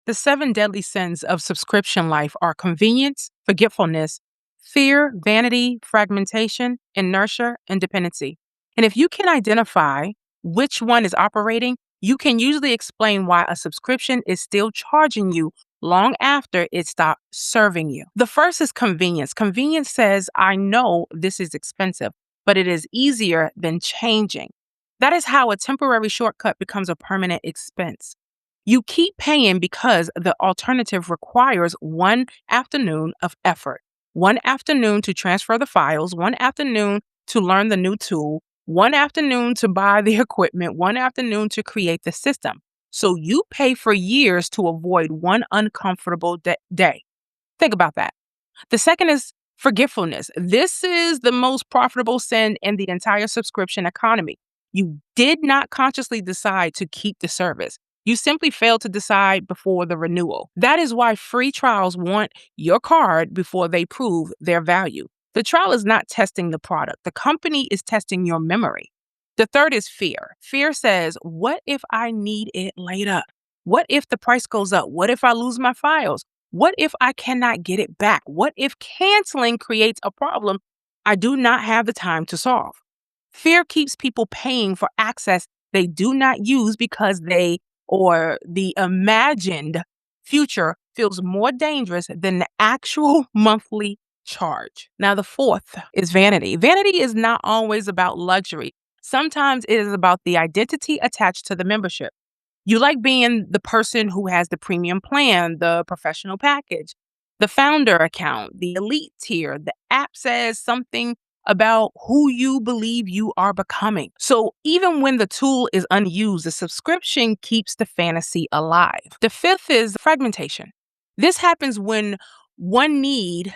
The 7 deadly sins of subscription life are convenience, forgetfulness, fear, vanity, fragmentation, inertia, and dependency. And if you can identify which one is operating, you can usually explain why a subscription is still charging you long after it stopped serving you. The first is convenience. Convenience says, I know this is expensive, but it is easier than changing. That is how a temporary shortcut becomes a permanent expense. You keep paying because the alternative requires one afternoon of effort, one afternoon to transfer the files, one afternoon to learn the new tool, one afternoon to buy the equipment, one afternoon to create the system. So you pay for years to avoid one uncomfortable day. Think about that. The second is forgetfulness. This is the most profitable sin in the entire subscription economy. You did not consciously decide to keep the service. You simply failed to decide before the renewal. That is why free trials want your card before they prove their value. The trial is not testing the product. The company is testing your memory. The third is fear. Fear says, what if I need it later? What if the price goes up? What if I lose my files? What if I cannot get it back? What if canceling creates a problem I do not have the time to solve? Fear keeps people paying for access they do not use because the imagined future feels more dangerous than the actual monthly charge. Now, the fourth is vanity. Vanity is not always about luxury. Sometimes it is about the identity attached to the membership. You like being the person who has the premium plan, the professional package, the founder account, the elite tier. The app says something about who you believe you are becoming. So even when the tool is unused, the subscription keeps the fantasy alive. The fifth is fragmentation. This happens when one need,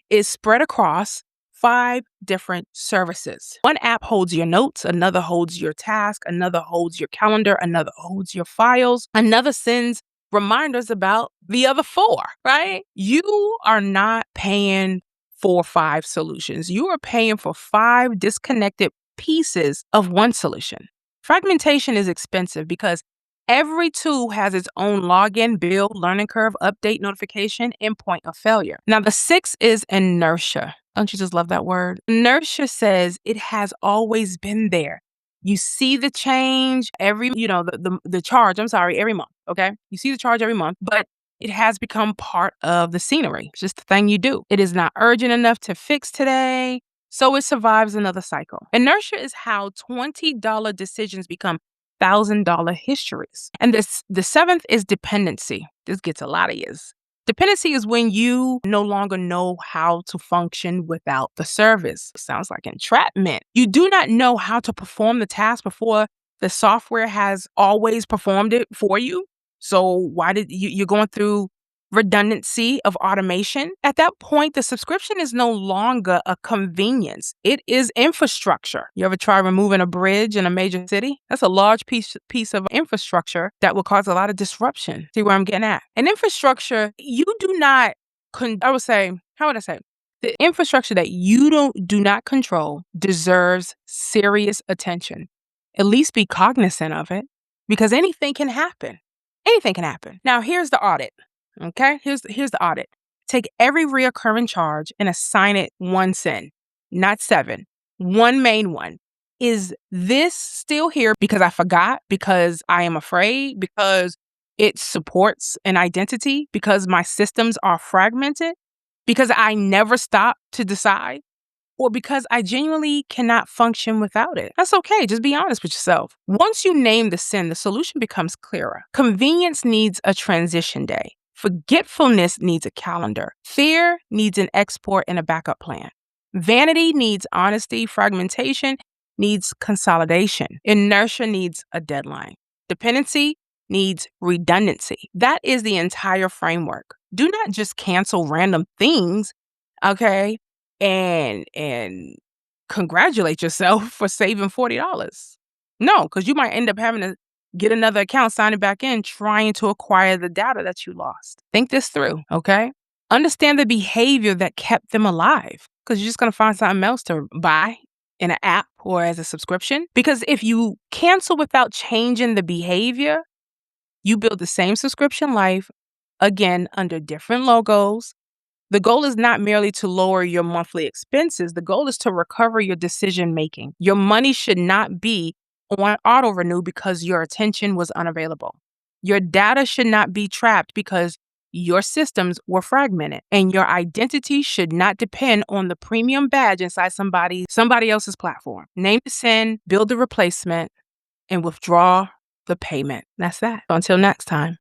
is spread across 5 different services. One app holds your notes, another holds your task, another holds your calendar, another holds your files, another sends reminders about the other 4, right? You are not paying for 5 solutions. You are paying for 5 disconnected pieces of one solution. Fragmentation is expensive because every tool has its own login, build, learning curve, update, notification, and point of failure. Now, the 6th is inertia. Don't you just love that word? Inertia says it has always been there. You see the change the charge, every month, okay? You see the charge every month, but it has become part of the scenery. It's just the thing you do. It is not urgent enough to fix today, so it survives another cycle. Inertia is how $20 decisions become $1,000 histories. And the 7th is dependency. This gets a lot of years. Dependency is when you no longer know how to function without the service. Sounds like entrapment. You do not know how to perform the task before the software has always performed it for you. So why did you're going through redundancy of automation? At that point, the subscription is no longer a convenience. It is infrastructure. You ever try removing a bridge in a major city? That's a large piece of infrastructure that will cause a lot of disruption. See where I'm getting at? And infrastructure, you do not, the infrastructure that you do not control deserves serious attention. At least be cognizant of it, because anything can happen. Anything can happen. Now, here's the audit. Okay, here's the audit. Take every reoccurring charge and assign it 1 sin, not 7. One main one. Is this still here because I forgot, because I am afraid, because it supports an identity, because my systems are fragmented, because I never stop to decide, or because I genuinely cannot function without it? That's okay. Just be honest with yourself. Once you name the sin, the solution becomes clearer. Convenience needs a transition day. Forgetfulness needs a calendar. Fear needs an export and a backup plan. Vanity needs honesty. Fragmentation needs consolidation. Inertia needs a deadline. Dependency needs redundancy. That is the entire framework. Do not just cancel random things, okay, and congratulate yourself for saving $40. No, because you might end up having to get another account, sign it back in, trying to acquire the data that you lost. Think this through, okay? Understand the behavior that kept them alive, because you're just going to find something else to buy in an app or as a subscription. Because if you cancel without changing the behavior, You build the same subscription life, again, under different logos. The goal is not merely to lower your monthly expenses. The goal is to recover your decision making. Your money should not be on auto renew because your attention was unavailable. Your data should not be trapped because your systems were fragmented, and your identity should not depend on the premium badge inside somebody else's platform. Name the sin, build the replacement, and withdraw the payment. That's that. Until next time.